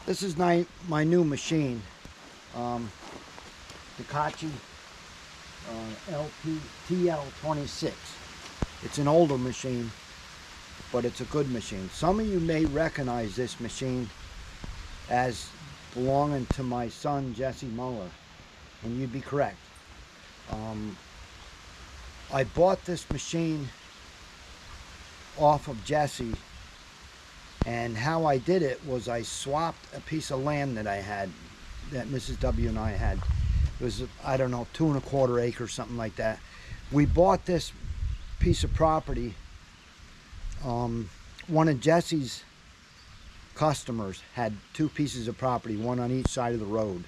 This is my new machine, Hitachi TL26. It's an older machine, but it's a good machine. Some of you may recognize this machine as belonging to my son Jesse Muller, and you'd be correct. I bought this machine off of Jesse, and how I did it was I swapped a piece of land that I had, that Mrs. W and I had. It was, I don't know, 2¼ acres, something like that. We bought this piece of property. One of Jesse's customers had 2 pieces of property, one on each side of the road.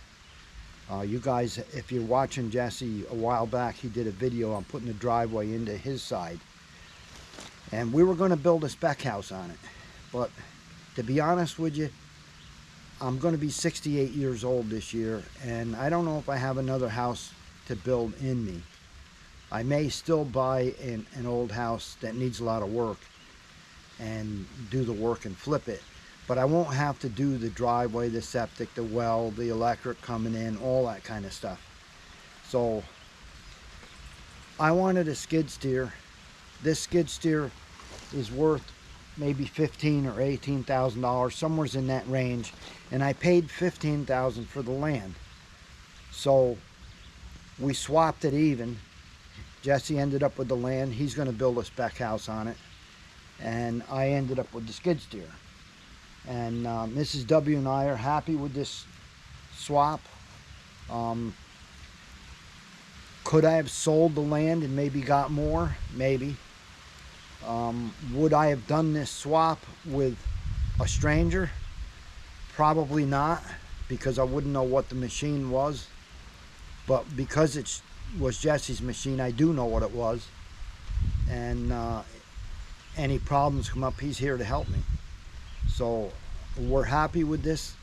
You guys, if you're watching Jesse, a while back he did a video on putting the driveway into his side, and we were going to build a spec house on it. But to be honest with you, I'm going to be 68 years old this year, and I don't know if I have another house to build in me. I may still buy an old house that needs a lot of work and do the work and flip it, but I won't have to do the driveway, the septic, the well, the electric coming in, all that kind of stuff. So I wanted a skid steer. This skid steer is worth maybe $15,000 or $18,000, somewhere in that range, and I paid $15,000 for the land. So we swapped it even. Jesse ended up with the land. He's going to build a spec house on it, and I ended up with the skid steer. And Mrs. W and I are happy with this swap. Could I have sold the land and maybe got more? Maybe. Would I have done this swap with a stranger? Probably not, because I wouldn't know what the machine was. But because it was Jesse's machine, I do know what it was. And any problems come up, he's here to help me. So we're happy with this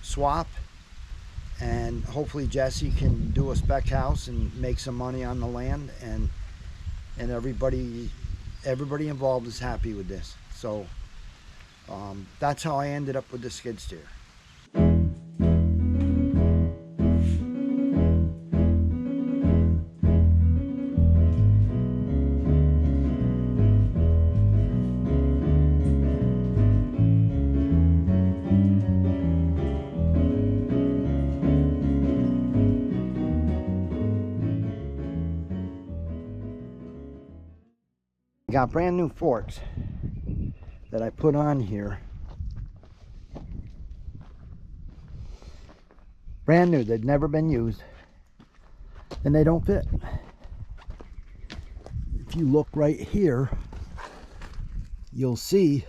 swap, and hopefully Jesse can do a spec house and make some money on the land, and everybody involved is happy with this. So that's how I ended up with the skid steer. I got brand new forks that I put on here. Brand new, they've never been used, and they don't fit. If you look right here, you'll see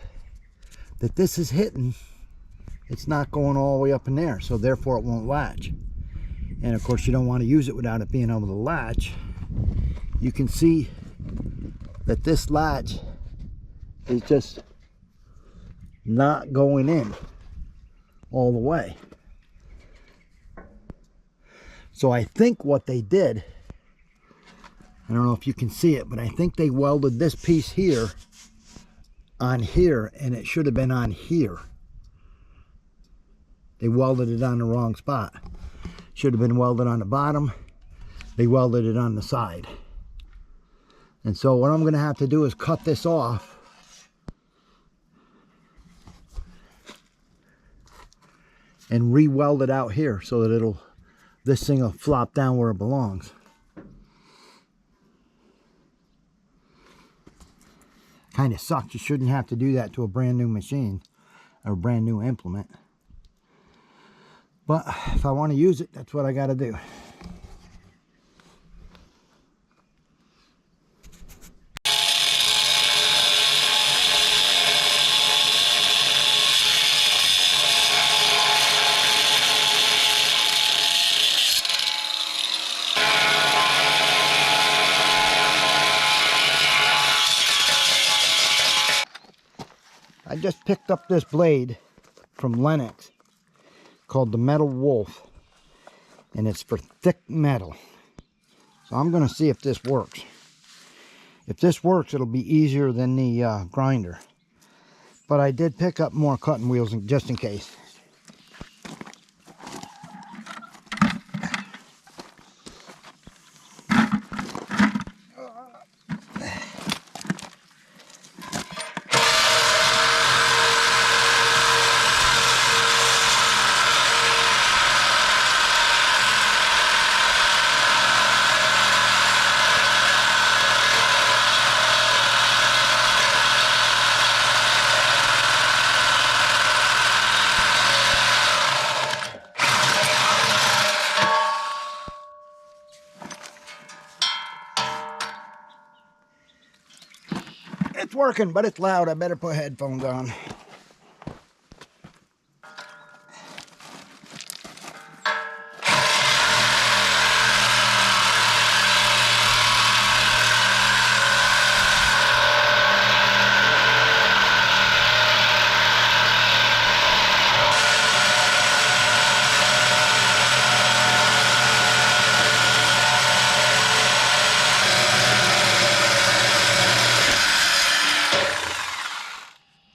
that this is hitting. It's not going all the way up in there, so therefore it won't latch. And of course you don't want to use it without it being able to latch. You can see that this latch is just not going in all the way. So I think what they did, I don't know if you can see it, but I think they welded this piece here on here, and it should have been on here. They welded it on the wrong spot. Should have been welded on the bottom. They welded it on the side. And so what I'm going to have to do is cut this off and re-weld it out here so that this thing will flop down where it belongs. Kind of sucks. You shouldn't have to do that to a brand new machine or a brand new implement. But if I want to use it, that's what I got to do. I just picked up this blade from Lennox called the Metal Wolf, and it's for thick metal. So I'm going to see if this works. If this works, it'll be easier than the grinder. But I did pick up more cutting wheels just in case. It's working, but it's loud. I better put headphones on.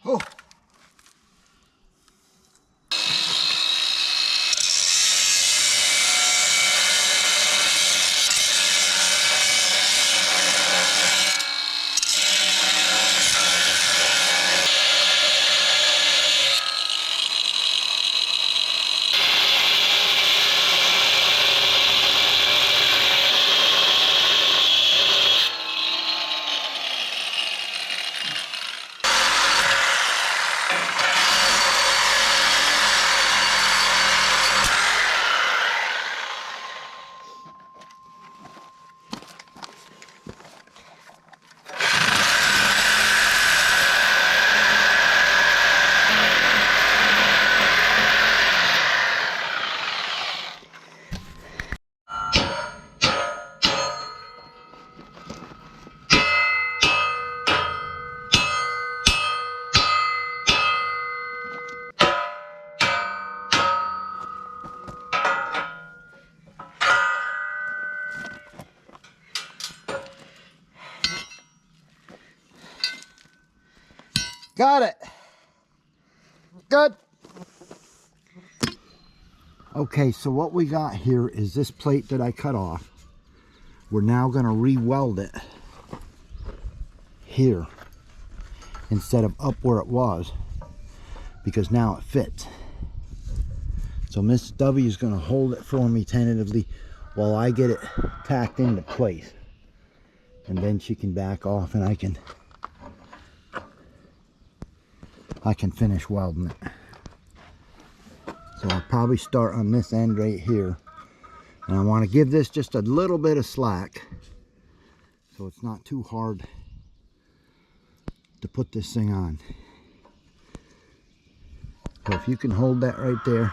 Oh. Got it. Good. Okay, so what we got here is this plate that I cut off. We're now going to re-weld it here instead of up where it was, because now it fits. So Miss W is going to hold it for me tentatively while I get it tacked into place, and then she can back off and I can finish welding it. So I'll probably start on this end right here, and I want to give this just a little bit of slack so it's not too hard to put this thing on. So if you can hold that right there,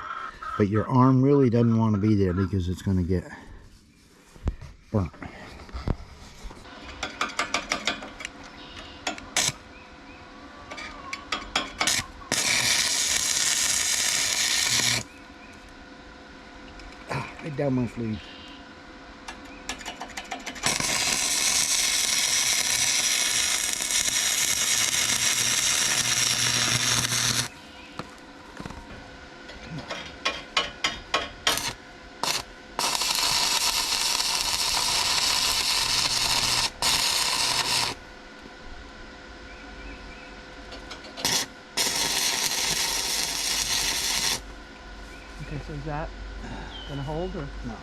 but your arm really doesn't want to be there because it's going to get burnt. Right down my sleeve. Okay, so is that gonna hold or no?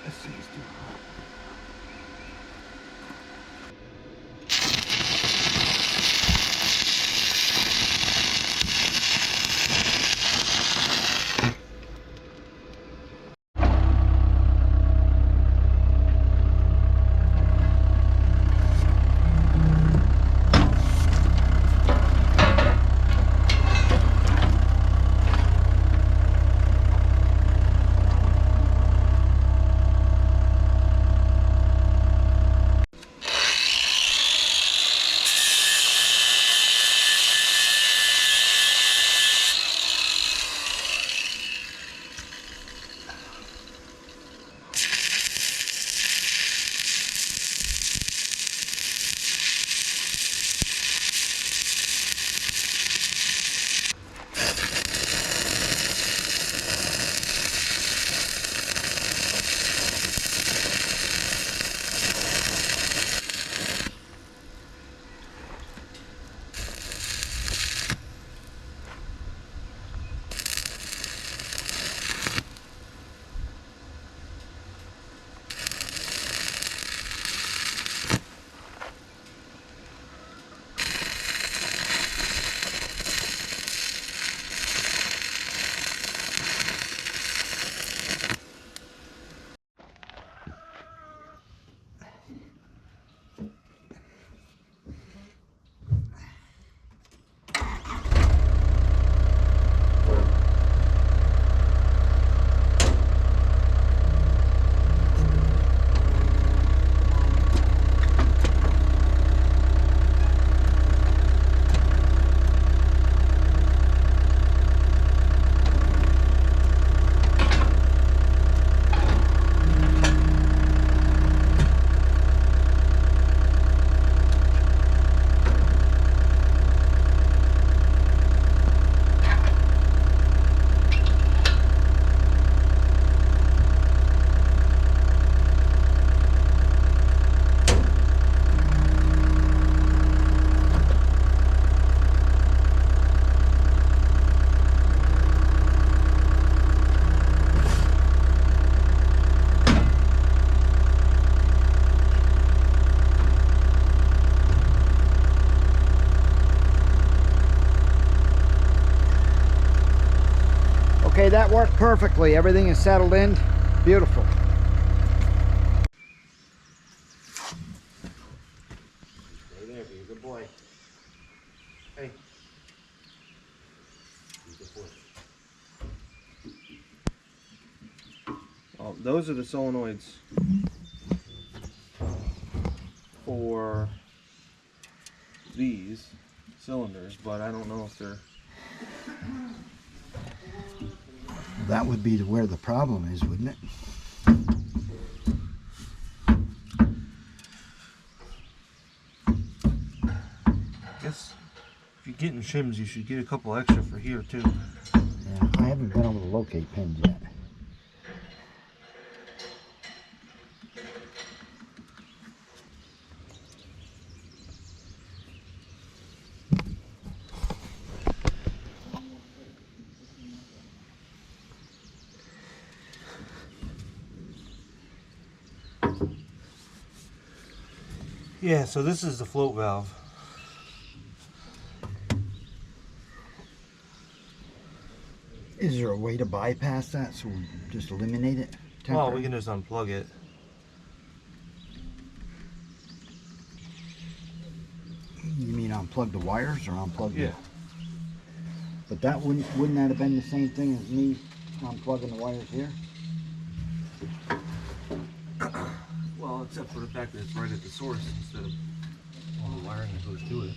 This thing's too hot. that worked perfectly. Everything is settled in. Beautiful. Stay there, be a good boy. Hey. Be a good boy. Oh, those are the solenoids for these cylinders, but I don't know if they're... That would be where the problem is, wouldn't it? I guess if you're getting shims, you should get a couple extra for here too. Yeah, I haven't been able to locate pins yet. Yeah, so this is the float valve. Is there a way to bypass that so we just eliminate it? Well, we can just unplug it. You mean unplug the wires or unplug Yeah. the... But that wouldn't that have been the same thing as me unplugging the wires here? Well, except for the fact that it's right at the source instead of all the wiring that goes to it.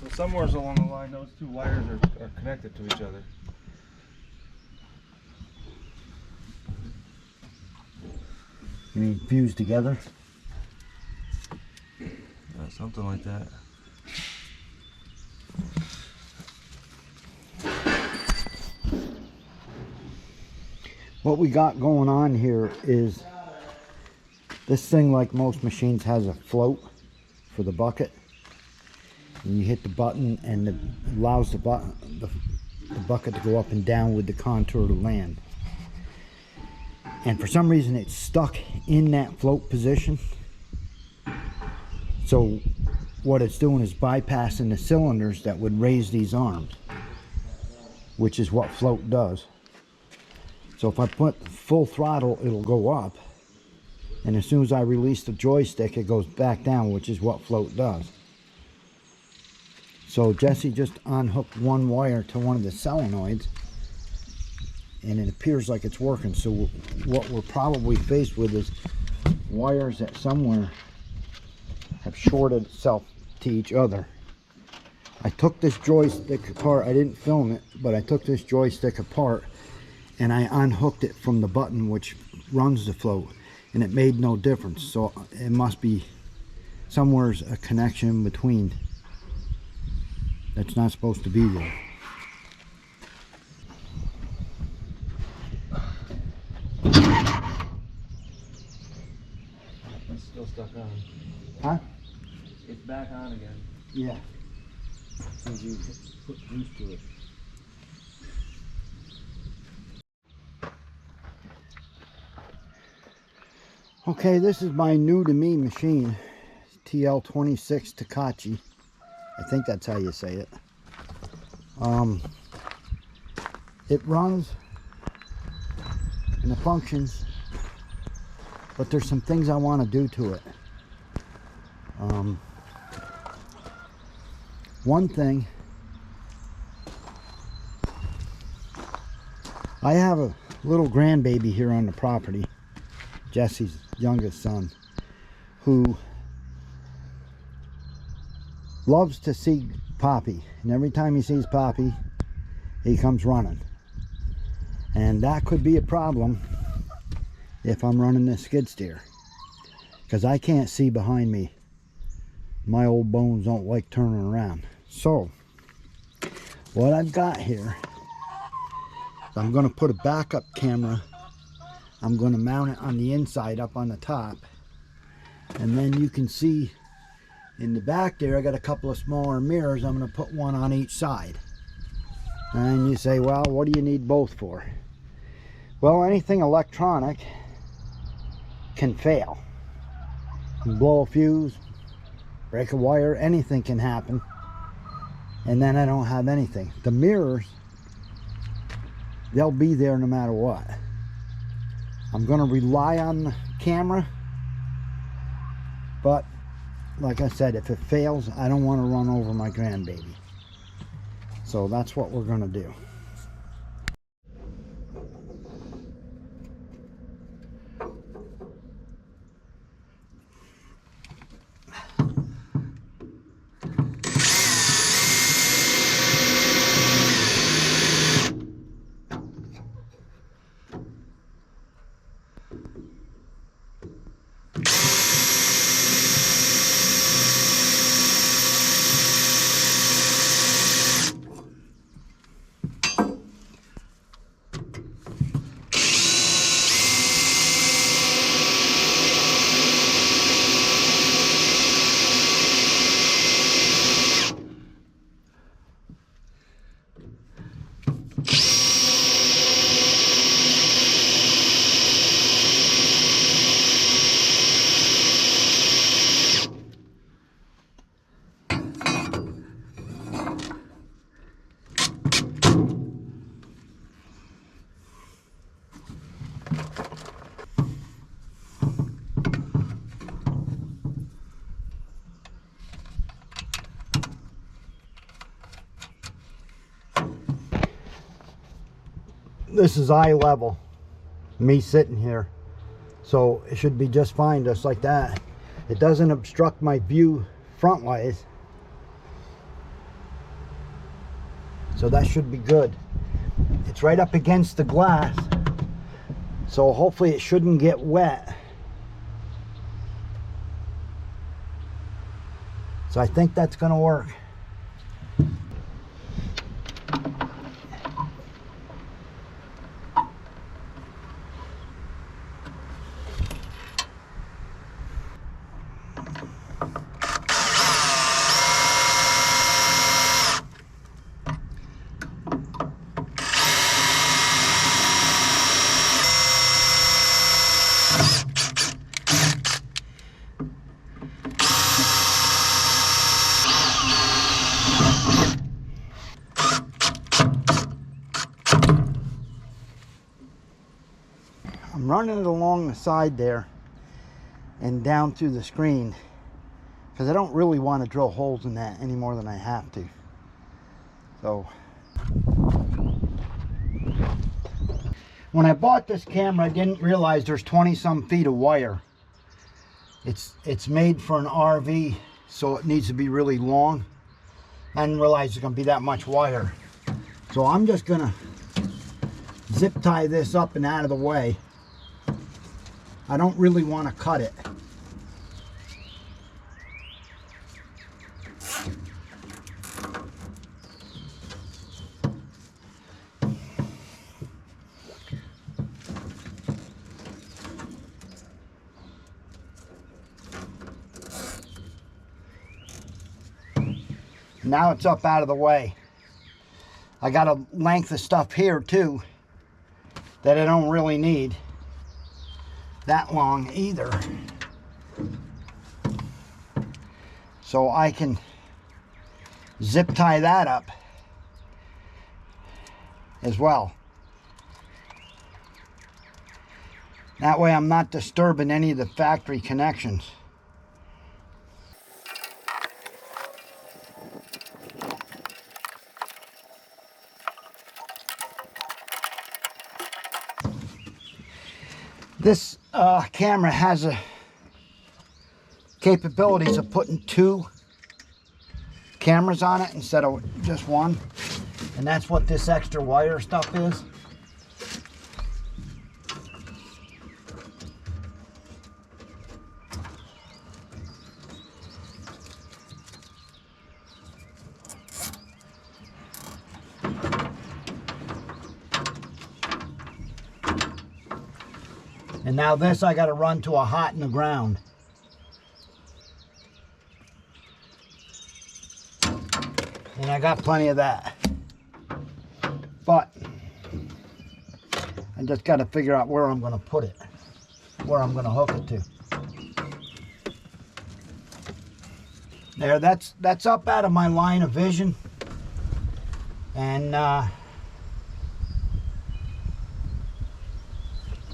So somewhere along the line, those two wires are connected to each other. You mean fused together? Something like that. What we got going on here is this thing, like most machines, has a float for the bucket. And you hit the button and it allows the bucket to go up and down with the contour of the land. And for some reason it's stuck in that float position. So what it's doing is bypassing the cylinders that would raise these arms, which is what float does. So if I put full throttle, it'll go up. And as soon as I release the joystick, it goes back down, which is what float does. So Jesse just unhooked one wire to one of the solenoids, and it appears like it's working. So what we're probably faced with is wires that somewhere have shorted itself to each other. I took this joystick apart. I didn't film it, but I took this joystick apart and I unhooked it from the button which runs the float, and it made no difference. So it must be somewhere's a connection between that's not supposed to be there. It's still stuck on. Huh? It's back on again. Yeah. As you put juice to it. Okay, this is my new to me machine, TL26 Takachi. I think that's how you say it. it runs and it functions, but there's some things I want to do to it. One thing, I have a little grandbaby here on the property, Jesse's youngest son, who loves to see Poppy, and every time he sees Poppy, he comes running. And that could be a problem if I'm running this skid steer, because I can't see behind me. My old bones don't like turning around. So what I've got here, I'm going to put a backup camera. I'm going to mount it on the inside up on the top, and then you can see in the back there I got a couple of smaller mirrors. I'm going to put one on each side. And you say, well, what do you need both for? Well, anything electronic can fail. You can blow a fuse, break a wire, anything can happen, and then I don't have anything. The mirrors, they'll be there no matter what. I'm going to rely on the camera, but like I said, if it fails, I don't want to run over my grandbaby. So that's what we're going to do. This is eye level, me sitting here, so it should be just fine, just like that. It doesn't obstruct my view front wise, so that should be good. It's right up against the glass, so hopefully it shouldn't get wet. So I think that's going to work. I'm running it along the side there and down through the screen because I don't really want to drill holes in that any more than I have to. So when I bought this camera, I didn't realize there's 20-some feet of wire. It's made for an RV, so it needs to be really long. I didn't realize there's going to be that much wire. So I'm just going to zip tie this up and out of the way. I don't really want to cut it. Now it's up out of the way. I got a length of stuff here too that I don't really need that long either, so I can zip tie that up as well. That way I'm not disturbing any of the factory connections. This camera has a capabilities of putting 2 cameras on it instead of just one, and that's what this extra wire stuff is. And now this I got to run to a hot in the ground. And I got plenty of that. But I just got to figure out where I'm going to put it. Where I'm going to hook it to. There, that's up out of my line of vision. And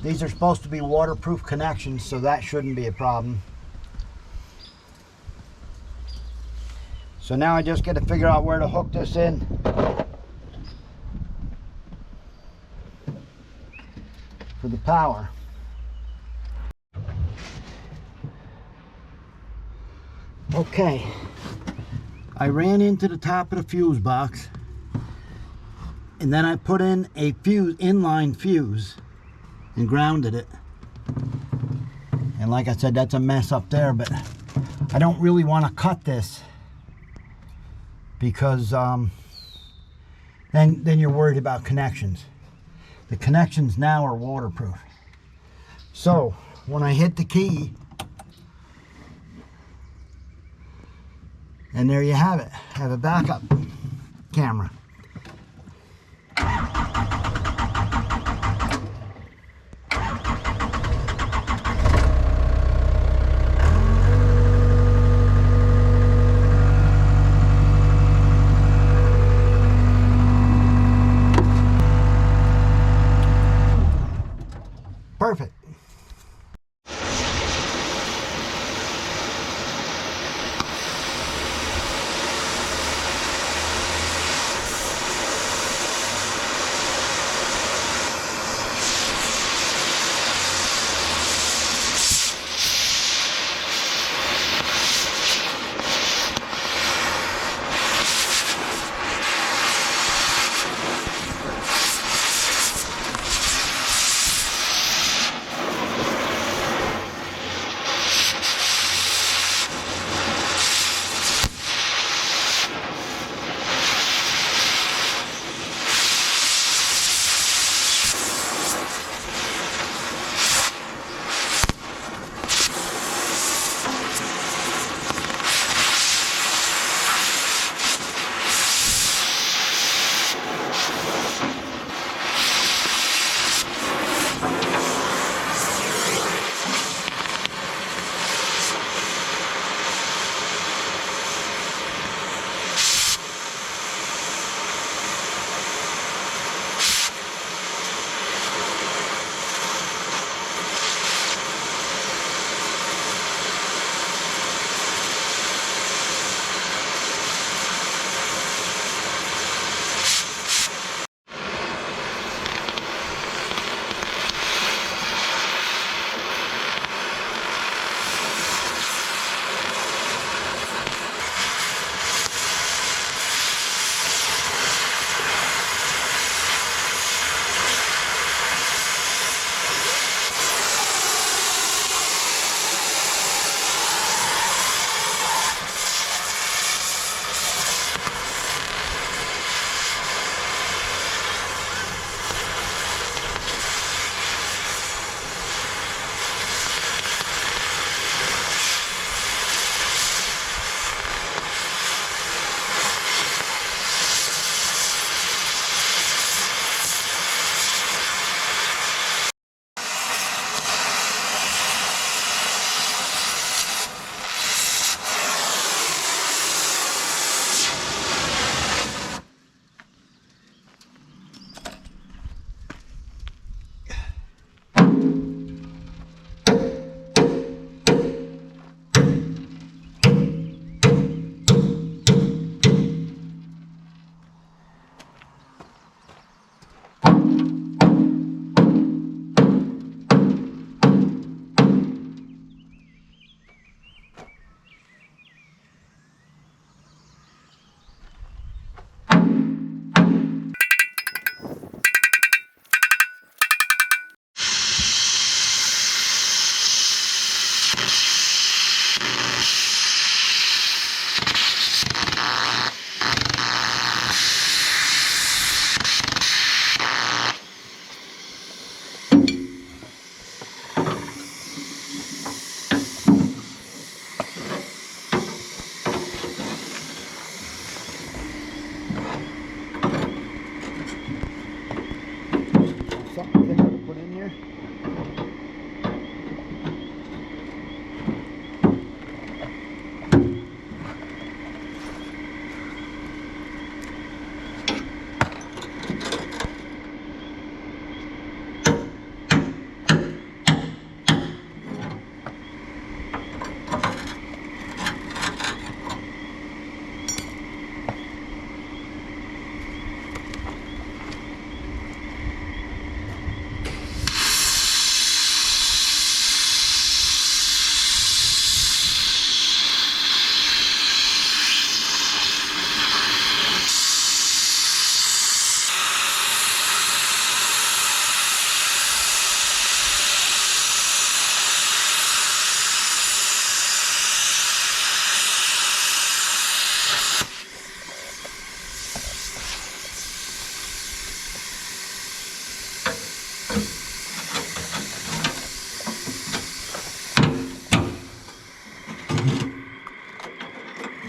these are supposed to be waterproof connections, so that shouldn't be a problem. So now I just got to figure out where to hook this in. For the power. Okay. I ran into the top of the fuse box. And then I put in a fuse, inline fuse, and grounded it. And like I said, that's a mess up there, but I don't really want to cut this because then you're worried about connections. The connections now are waterproof. So when I hit the key, and there you have it, I have a backup camera. Perfect.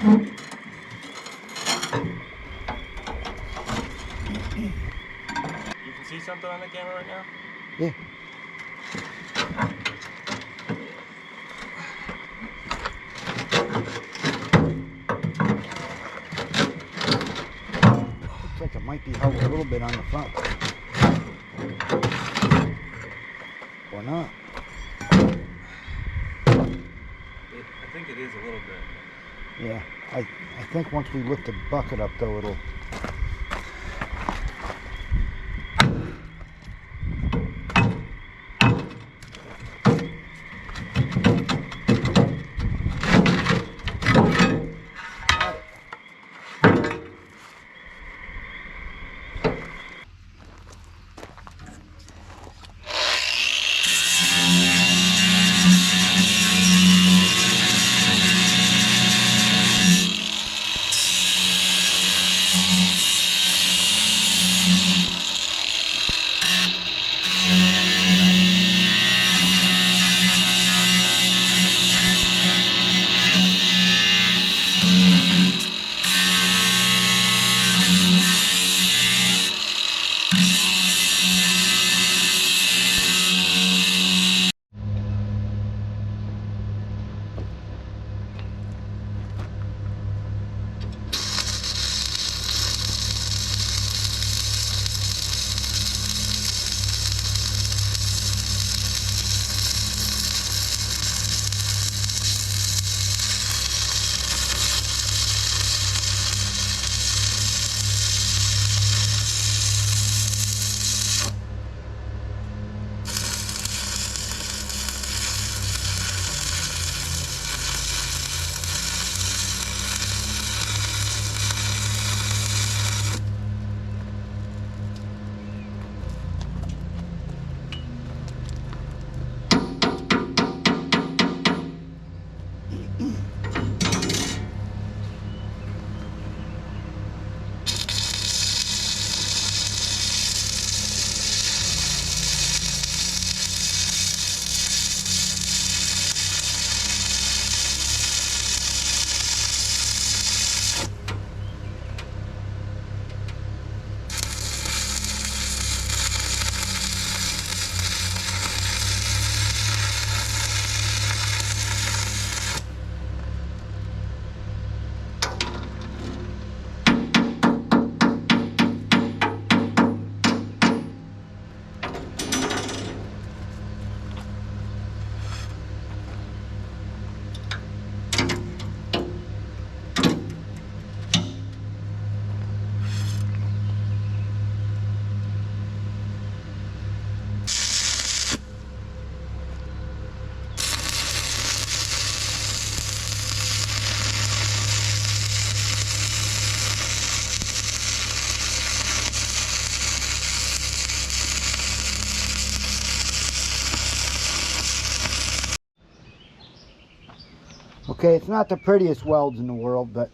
You can see something on the camera right now? Yeah. Looks like it might be held a little bit on the front. Or not. I think it is a little bit. Yeah, I think once we lift the bucket up though, it'll... Okay, it's not the prettiest welds in the world, but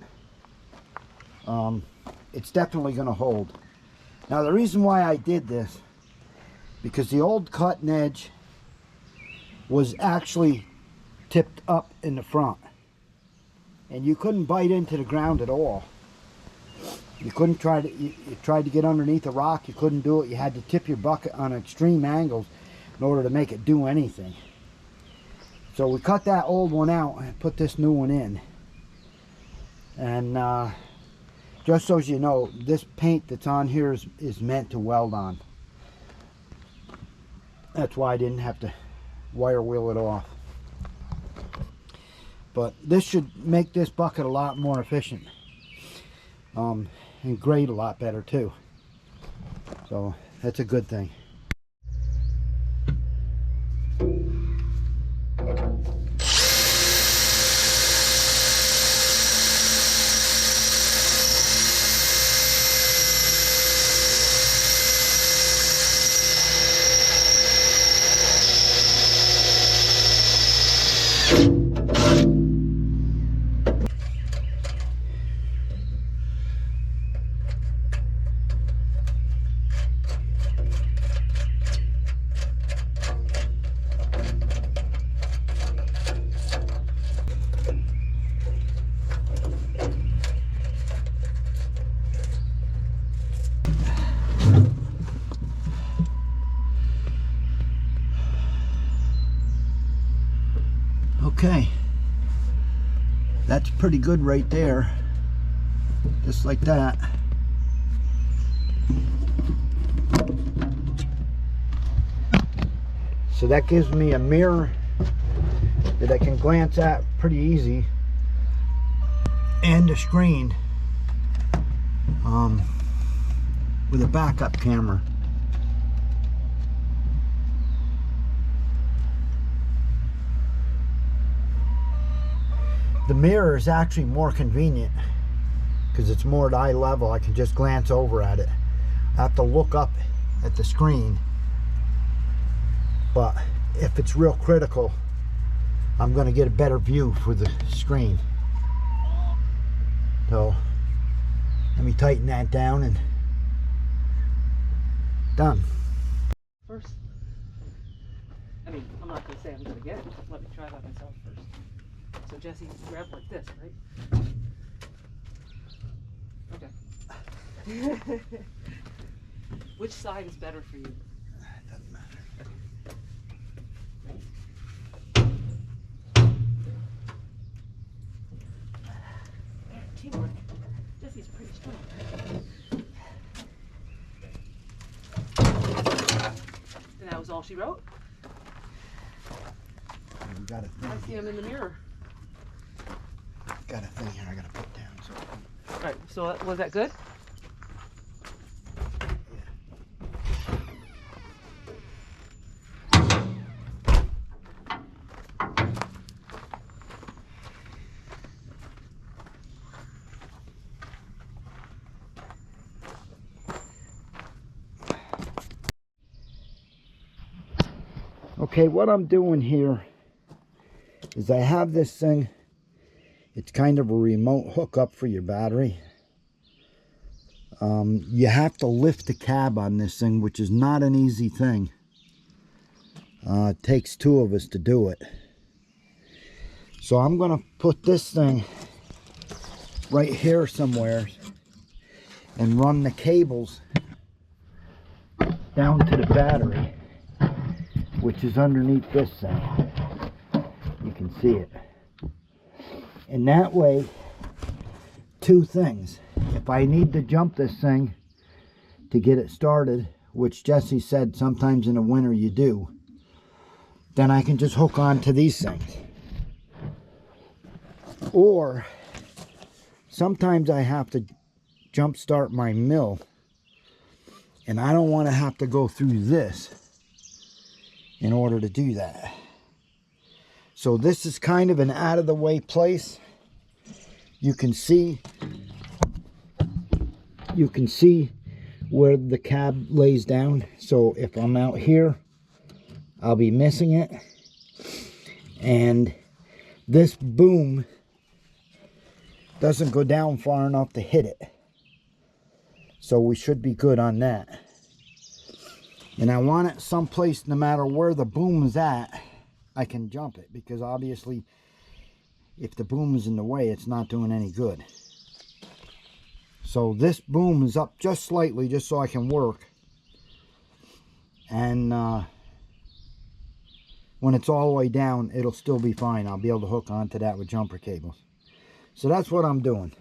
it's definitely going to hold. Now the reason why I did this, because the old cutting edge was actually tipped up in the front, and you couldn't bite into the ground at all. You couldn't try to, you tried to get underneath a rock, you couldn't do it. You had to tip your bucket on extreme angles in order to make it do anything. So we cut that old one out and put this new one in. And just so you know, this paint that's on here is meant to weld on. That's why I didn't have to wire wheel it off. But this should make this bucket a lot more efficient. And grade a lot better too. So that's a good thing. That's pretty good right there. Just like that. So that gives me a mirror that I can glance at pretty easy, and a screen with a backup camera. The mirror is actually more convenient because it's more at eye level. I can just glance over at it. I have to look up at the screen, but if it's real critical, I'm going to get a better view for the screen. So let me tighten that down and done. First, I mean, I'm not going to say I'm going to get it. Let me try that myself first. So Jesse, grab like this, right? Okay. Which side is better for you? It doesn't matter. Teamwork. Jesse's pretty strong. And that was all she wrote? We got a thing. I see him in the mirror. Got a thing here I gotta put down. So. Alright, so was that good? Okay, what I'm doing here is I have this thing. It's kind of a remote hookup for your battery. You have to lift the cab on this thing, which is not an easy thing. It takes two of us to do it. So I'm going to put this thing right here somewhere and run the cables down to the battery, which is underneath this thing. You can see it. And that way, two things. If I need to jump this thing to get it started, which Jesse said sometimes in the winter you do, then I can just hook on to these things. Or sometimes I have to jump start my mill, and I don't want to have to go through this in order to do that. So this is kind of an out of the way place. You can see where the cab lays down. So if I'm out here, I'll be missing it. And this boom doesn't go down far enough to hit it. So we should be good on that. And I want it someplace, no matter where the boom is at, I can jump it, because obviously if the boom is in the way, it's not doing any good. So this boom is up just slightly, just so I can work. And when it's all the way down, it'll still be fine. I'll be able to hook onto that with jumper cables. So that's what I'm doing.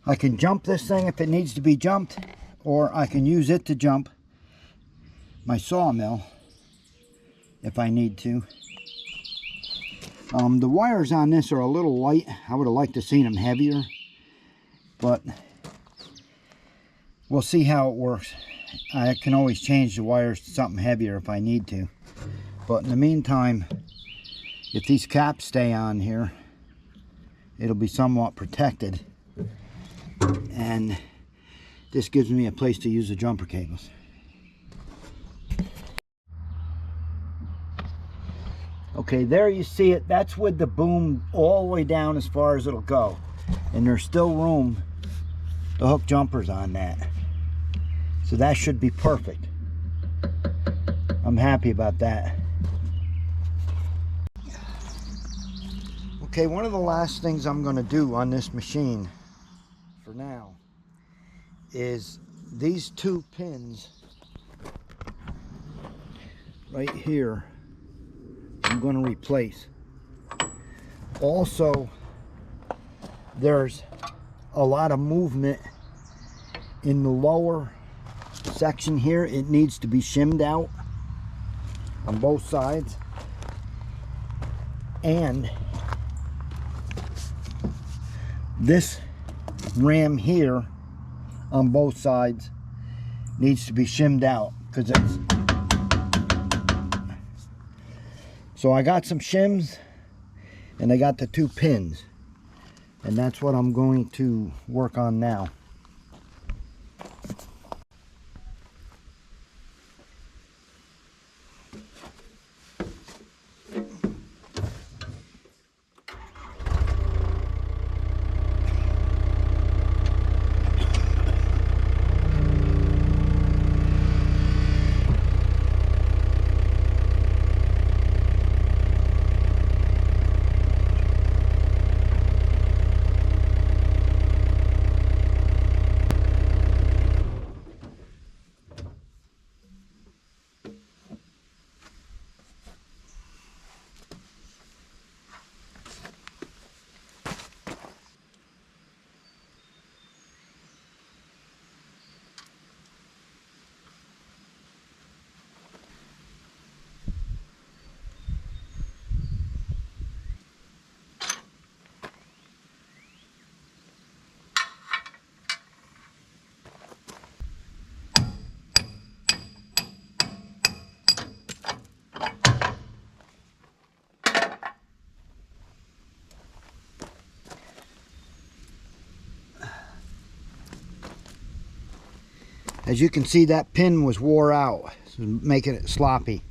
I can jump this thing if it needs to be jumped, or I can use it to jump my sawmill if I need to. The wires on this are a little light. I would have liked to seen them heavier, but we'll see how it works. I can always change the wires to something heavier if I need to. But in the meantime, if these caps stay on here, it'll be somewhat protected. And this gives me a place to use the jumper cables. Okay, there you see it. That's with the boom all the way down as far as it'll go. And there's still room to hook jumpers on that. So that should be perfect. I'm happy about that. Okay, one of the last things I'm going to do on this machine for now is these two pins right here I'm going to replace. Also, there's a lot of movement in the lower section here. It needs to be shimmed out on both sides, and this ram here on both sides needs to be shimmed out because it's, so I got some shims and I got the two pins, and that's what I'm going to work on now. As you can see, that pin was wore out, so making it sloppy.